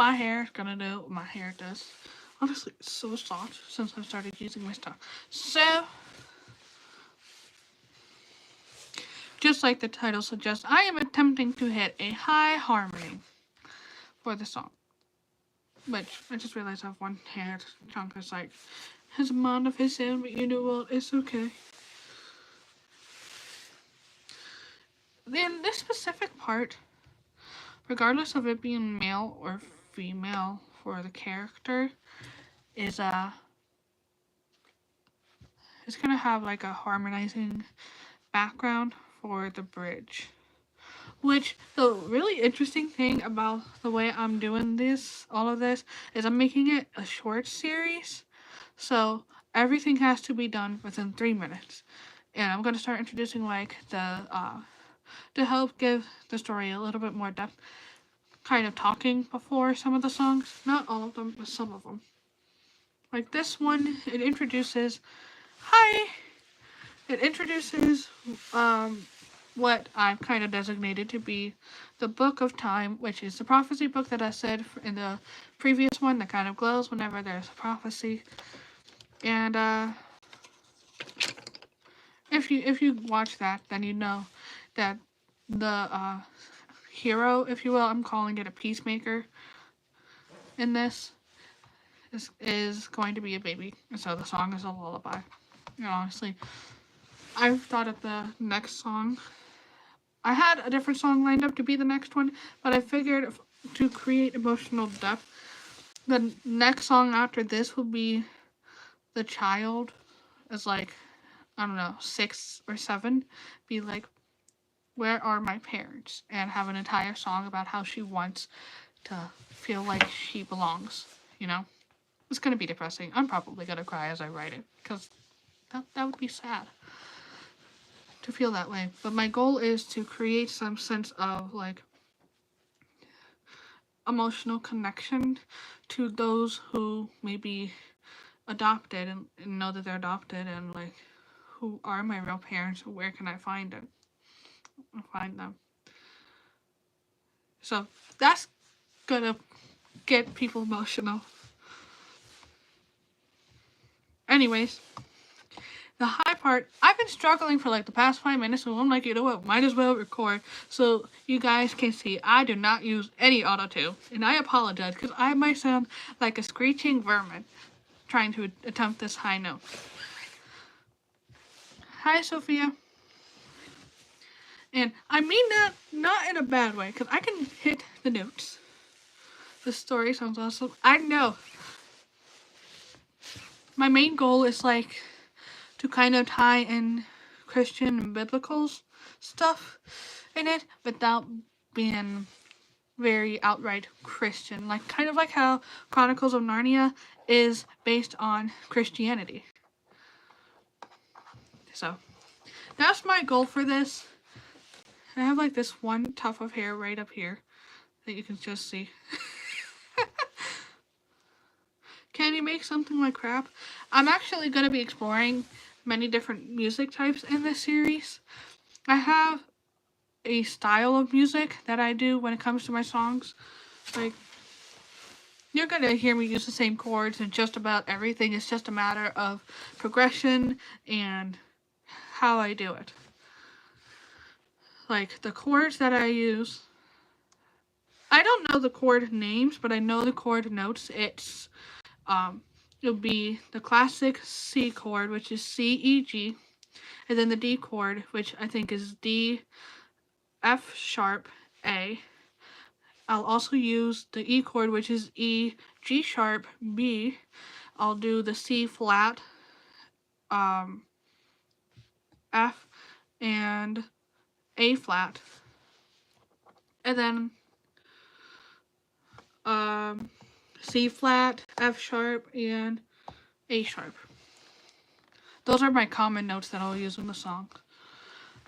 my hair is gonna do what my hair does. Honestly, it's so soft since I started using my stuff. So, just like the title suggests, I am attempting to hit a high harmony for the song. Which, I just realized I have one hair chunk that's like, has a mind of his own, but you know what, it's okay. In this specific part, regardless of it being male or female for the character, is it's gonna have like a harmonizing background for the bridge. Which, the really interesting thing about the way I'm doing all of this, is I'm making it a short series. So everything has to be done within 3 minutes. And I'm gonna start introducing like to help give the story a little bit more depth, kind of talking before some of the songs. Not all of them, but some of them. Like this one, it introduces what I've kind of designated to be the Book of Time, which is the prophecy book that I said in the previous one that kind of glows whenever there's a prophecy. And if you watch that, then you know that the hero, if you will, I'm calling it a peacemaker in this, is going to be a baby. And so the song is a lullaby. And honestly, I've thought of the next song. I had a different song lined up to be the next one, but I figured to create emotional depth, the next song after this will be the child is like, I don't know, 6 or 7, be like, where are my parents? And have an entire song about how she wants to feel like she belongs, you know? It's gonna be depressing. I'm probably gonna cry as I write it, because that would be sad to feel that way. But my goal is to create some sense of like emotional connection to those who may be adopted and know that they're adopted, and like, who are my real parents, where can I find them? So that's gonna get people emotional. Anyways, the high part, I've been struggling for like the past 5 minutes, so I'm like, you know what, might as well record so you guys can see I do not use any auto-tune. And I apologize, because I might sound like a screeching vermin trying to attempt this high note. Hi, Sophia. And I mean that not in a bad way, because I can hit the notes. The story sounds awesome. I know. My main goal is like to kind of tie in Christian and biblical stuff in it without being very outright Christian. Like kind of like how Chronicles of Narnia is based on Christianity. So that's my goal for this. I have like this one tuft of hair right up here that you can just see. Can you make something like crap? I'm actually going to be exploring many different music types in this series. I have a style of music that I do when it comes to my songs. Like, you're going to hear me use the same chords and just about everything. It's just a matter of progression and how I do it. Like, the chords that I use, I don't know the chord names, but I know the chord notes. It'll be the classic C chord, which is C, E, G, and then the D chord, which I think is D, F sharp, A. I'll also use the E chord, which is E, G sharp, B. I'll do the C flat, F, and A flat. And then C flat, F sharp, and A sharp. Those are my common notes that I'll use in the song.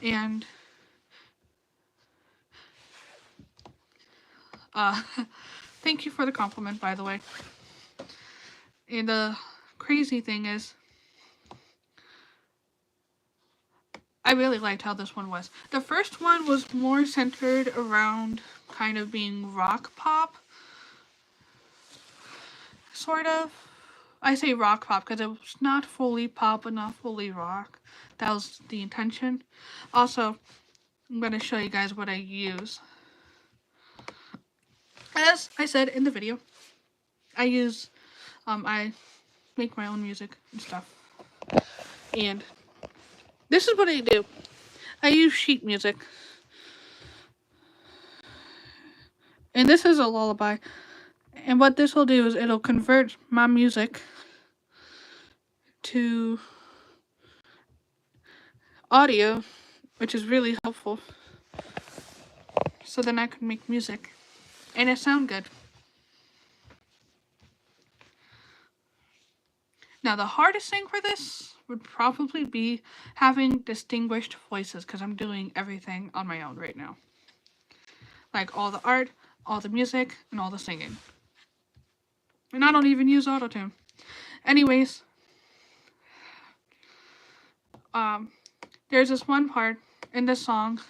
And thank you for the compliment, by the way. And the crazy thing is, I really liked how this one was. The first one was more centered around kind of being rock pop. sort of. I say rock pop because it was not fully pop but not fully rock. That was the intention. Also, I'm going to show you guys what I use. As I said in the video, I make my own music and stuff. And this is what I do. I use sheet music. And this is a lullaby. And what this will do is it'll convert my music to audio, which is really helpful. So then I can make music. And it sounds good. Now the hardest thing for this would probably be having distinguished voices because I'm doing everything on my own right now. Like all the art, all the music, and all the singing. And I don't even use autotune. Anyways, there's this one part in this song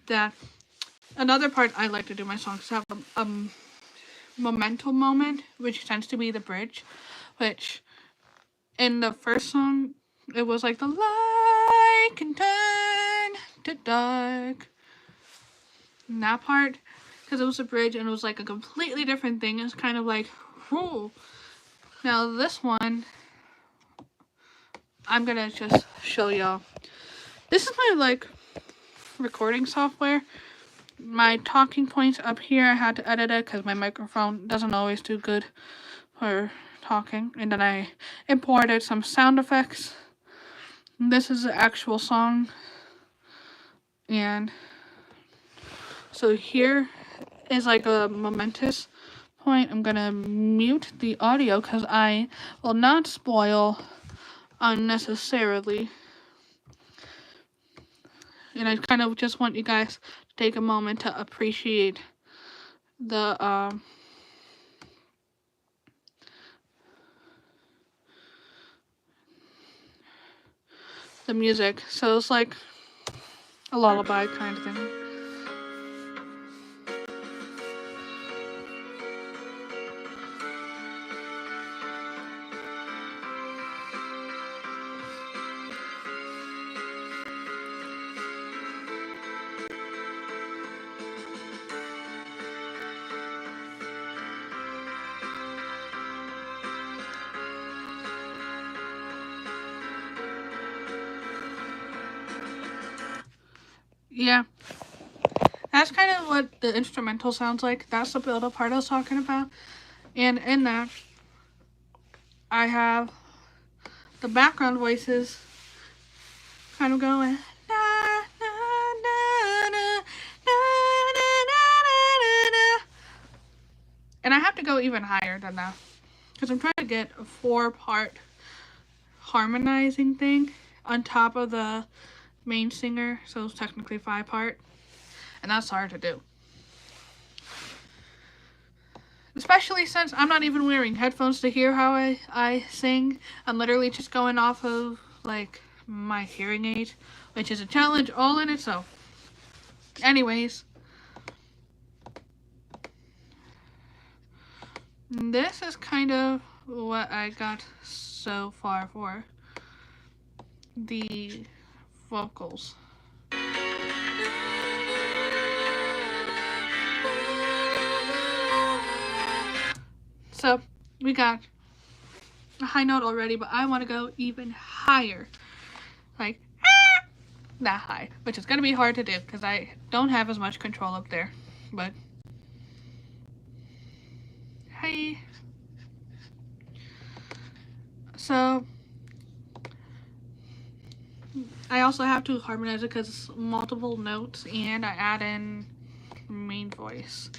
that another part I like to do my songs have a momental moment, which tends to be the bridge, which in the first song it was like the light can turn to dark. And that part, because it was a bridge and it was like a completely different thing, it's kind of like, whoo. Now this one, I'm gonna just show y'all. This is my like recording software. My talking points up here, I had to edit it because my microphone doesn't always do good for talking. And then I imported some sound effects. This is the actual song. And so here is like a momentous point. I'm gonna mute the audio because I will not spoil unnecessarily. And I kind of just want you guys to take a moment to appreciate the music. So it's like a lullaby kind of thing. Yeah. That's kind of what the instrumental sounds like. That's the build-up part I was talking about. And in that, I have the background voices kind of going. And I have to go even higher than that. Because I'm trying to get a 4-part harmonizing thing on top of the main singer. So it's technically 5-part. And that's hard to do. Especially since I'm not even wearing headphones to hear how I sing. I'm literally just going off of, like, my hearing aid, which is a challenge all in itself. Anyways. This is kind of what I got so far for the vocals. So, we got a high note already, but I want to go even higher. Like, that high. Which is going to be hard to do, because I don't have as much control up there. But, hey. So, I also have to harmonize it because it's multiple notes, and I add in main voice.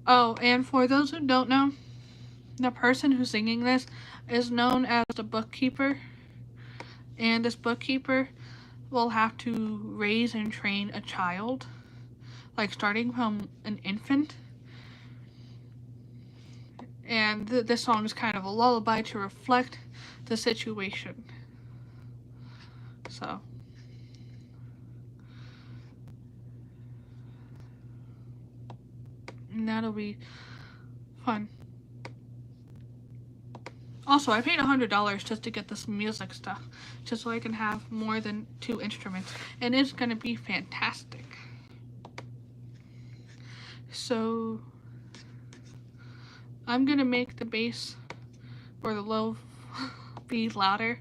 Oh, and for those who don't know, the person who's singing this is known as the bookkeeper. And this bookkeeper will have to raise and train a child, like starting from an infant. And this song is kind of a lullaby to reflect the situation. So. And that'll be fun. Also, I paid $100 just to get this music stuff, just so I can have more than 2 instruments, and it's gonna be fantastic. So, I'm gonna make the bass or the low be louder.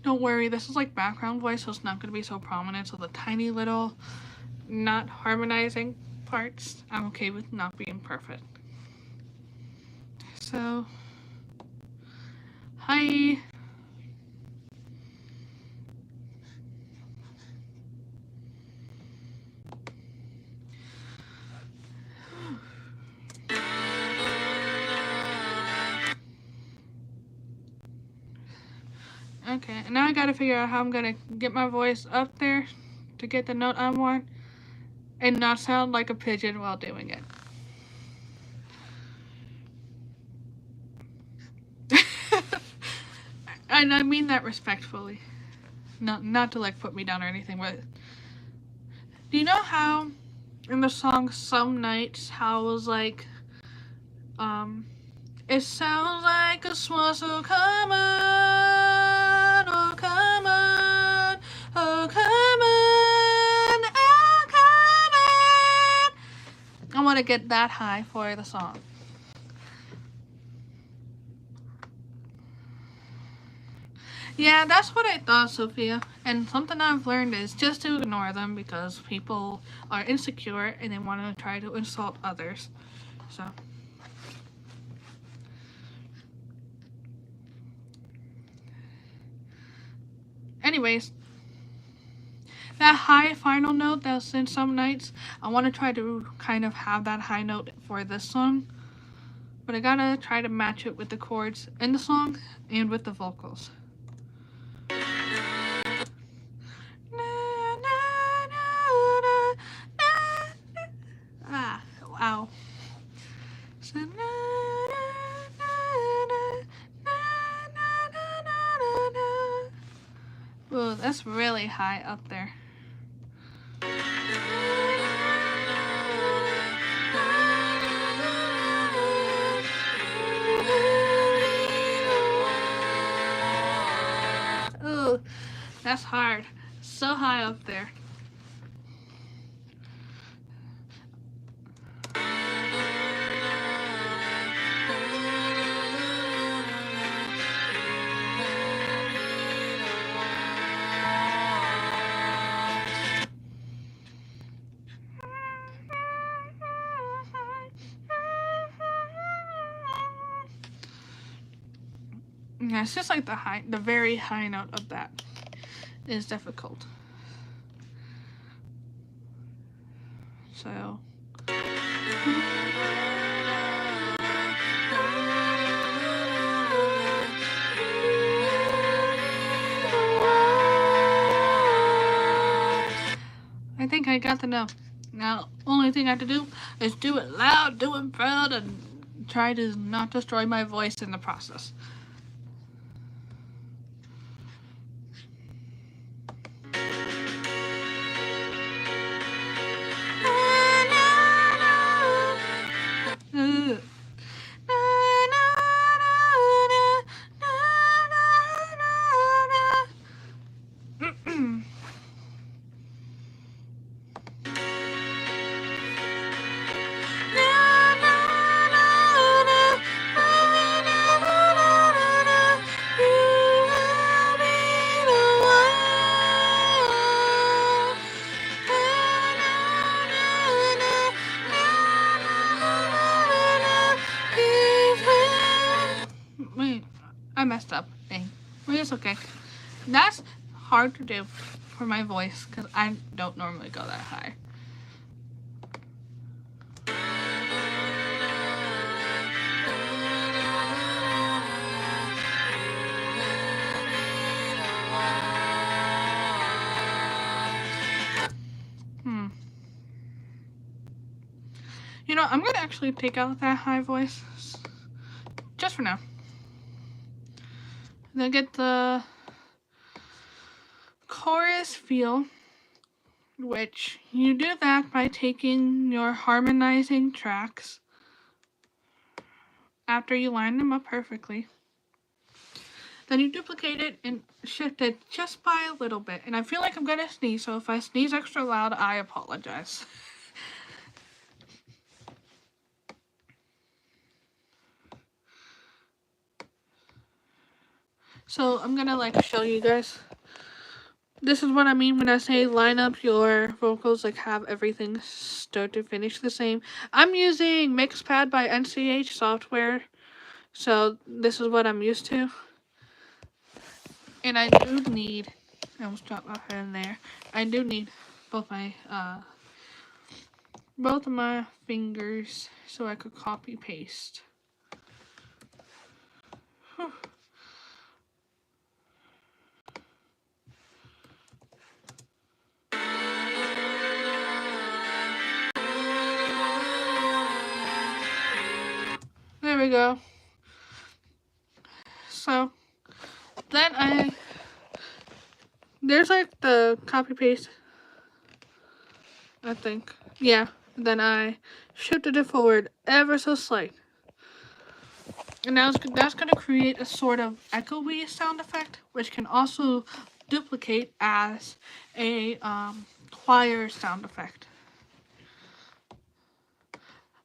Don't worry, this is like background voice, so it's not going to be so prominent. So the tiny little not harmonizing parts, I'm okay with not being perfect. So, hi. Okay, and now I gotta figure out how I'm gonna get my voice up there to get the note I want and not sound like a pigeon while doing it. And I mean that respectfully. Not to like put me down or anything, but do you know how in the song Some Nights how it was like it sounds like a swan, so come on, oh come on, oh come on, oh come on. I want to get that high for the song. Yeah, that's what I thought, Sophia. And something I've learned is just to ignore them because people are insecure and they want to try to insult others. So. Anyways, that high final note that's in Some Nights, I want to try to kind of have that high note for this song. But I gotta try to match it with the chords in the song and with the vocals. Ah, wow. Ooh, that's really high up there. Ooh, that's hard. So high up there. Yeah, it's just like the very high note of that is difficult. So. I think I got the note. Now, only thing I have to do is do it loud, do it proud, and try to not destroy my voice in the process. Wait, I messed up. Dang. Well, it's okay. That's hard to do for my voice because I don't normally go that high. You know, I'm gonna actually take out that high voice just for now. Then get the chorus feel, which you do that by taking your harmonizing tracks after you line them up perfectly. Then you duplicate it and shift it just by a little bit. And I feel like I'm gonna sneeze, so if I sneeze extra loud, I apologize. So I'm gonna like show you guys. This is what I mean when I say line up your vocals, like have everything start to finish the same. I'm using Mixpad by NCH Software, so this is what I'm used to. And I do need, I almost dropped my pen there. I do need both of my fingers so I could copy paste. Whew. There we go. So then there's like the copy paste, I think. Yeah. Then I shifted it forward ever so slight. And now that's going to create a sort of echoey sound effect, which can also duplicate as a choir sound effect.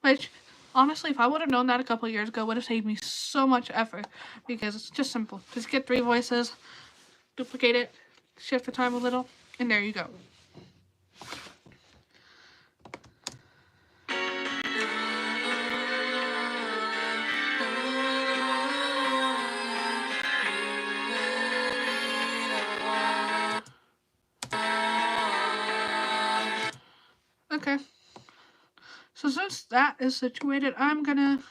Which, honestly, if I would have known that a couple of years ago, would have saved me so much effort, because it's just simple. Just get 3 voices, duplicate it, shift the time a little, and there you go. Okay. So since that is situated, I'm gonna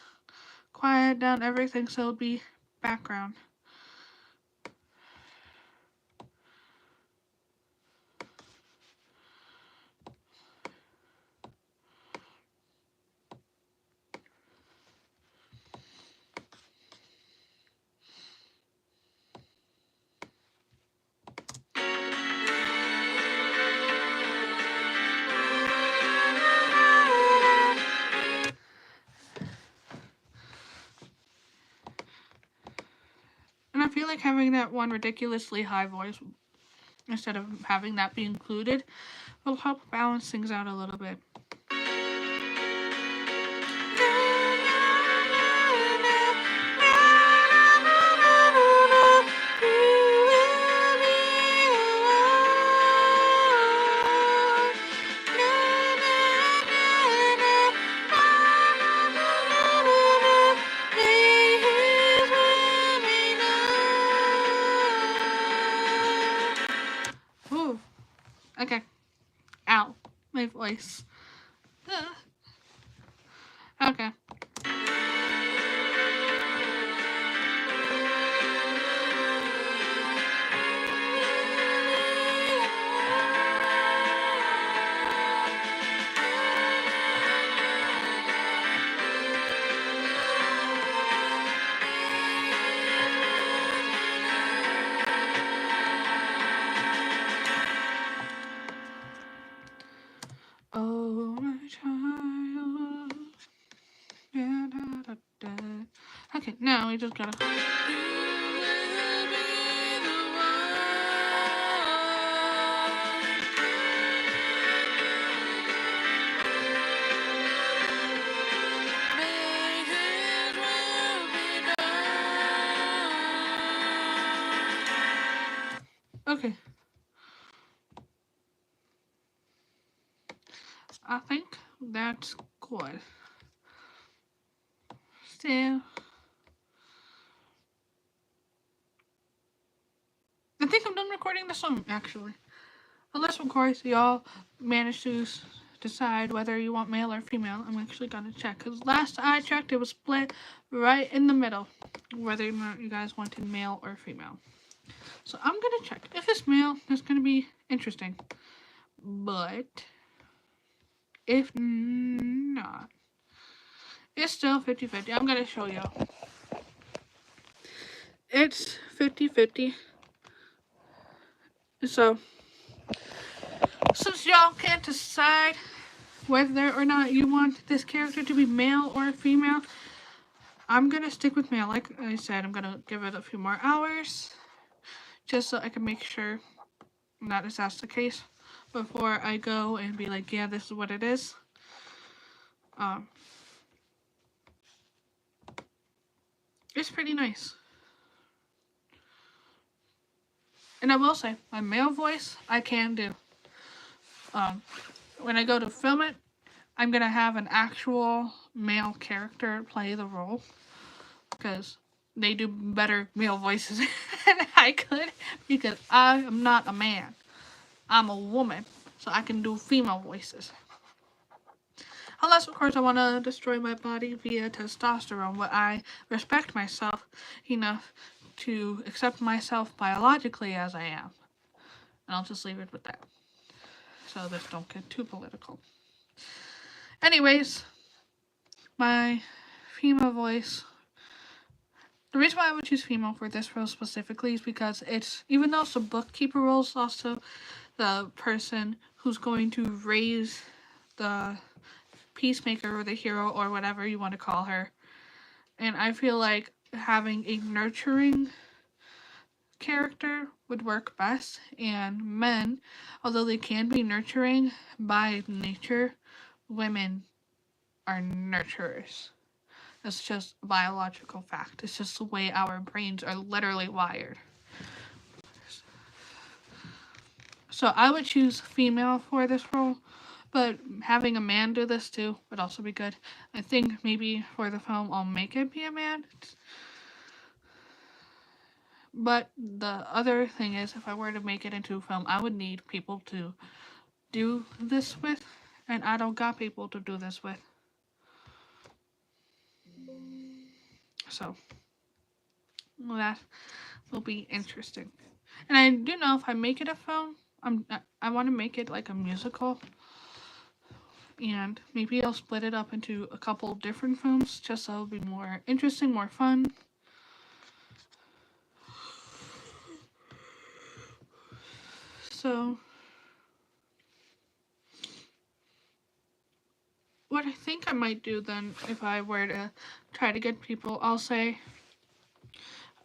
quiet down everything so it'll be background. And I feel like having that one ridiculously high voice instead of having that be included will help balance things out a little bit. Ooh. Okay. Ow. My voice. Okay. Oh, my child. Da, da, da, da. Okay, now we just gotta. Okay. I think that's good. So, I think I'm done recording the song, actually. Unless, of course, y'all manage to decide whether you want male or female. I'm actually gonna check, because last I checked, it was split right in the middle, whether you guys wanted male or female. So I'm gonna check. If it's male, it's gonna be interesting. But if not, it's still 50-50. I'm gonna show y'all. it's 50-50. So, since y'all can't decide whether or not you want this character to be male or female, I'm going to stick with male. Like I said, I'm going to give it a few more hours just so I can make sure that that's the case before I go and be like, yeah, this is what it is. It's pretty nice. And I will say, my male voice, I can do. When I go to film it, I'm going to have an actual male character play the role. Because they do better male voices than I could. Because I am not a man. I'm a woman. So I can do female voices. Unless, of course, I want to destroy my body via testosterone. But I respect myself enough to accept myself biologically as I am. And I'll just leave it with that. So this don't get too political. Anyways, my female voice. The reason why I would choose female for this role specifically is because it's, even though it's a bookkeeper role, it's also the person who's going to raise the peacemaker or the hero or whatever you want to call her. And I feel like having a nurturing character would work best. And men, although they can be nurturing by nature, women are nurturers. It's just a biological fact. It's just the way our brains are literally wired. So I would choose female for this role, but having a man do this too would also be good. I think maybe for the film I'll make it be a man. But the other thing is, if I were to make it into a film, I would need people to do this with, and I don't got people to do this with. So that will be interesting. And I do know if I make it a film, I want to make it like a musical. And maybe I'll split it up into a couple different films just so it'll be more interesting, more fun. So what I think I might do then, if I were to try to get people, I'll say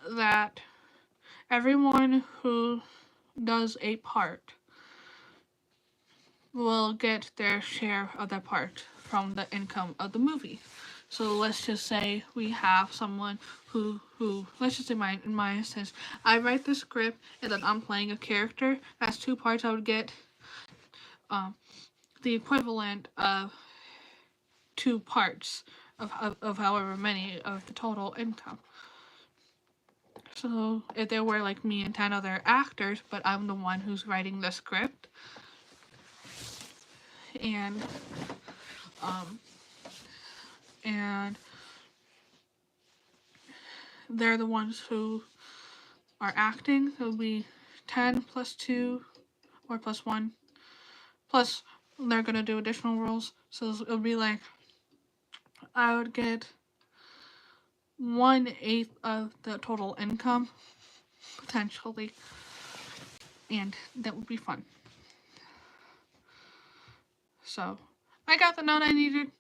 that everyone who does a part will get their share of that part from the income of the movie. So let's just say we have someone who let's just say in my instance, I write the script and then I'm playing a character. That's 2 parts. I would get the equivalent of 2 parts of however many of the total income. So if there were like me and 10 other actors, but I'm the one who's writing the script, and they're the ones who are acting, so it'll be 10 plus 2 or plus 1, plus they're gonna do additional roles, so it'll be like I would get 1/8 of the total income potentially, and that would be fun. So I got the note I needed.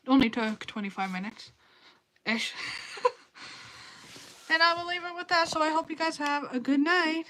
Only took 25 minutes ish. And I will leave it with that. So I hope you guys have a good night.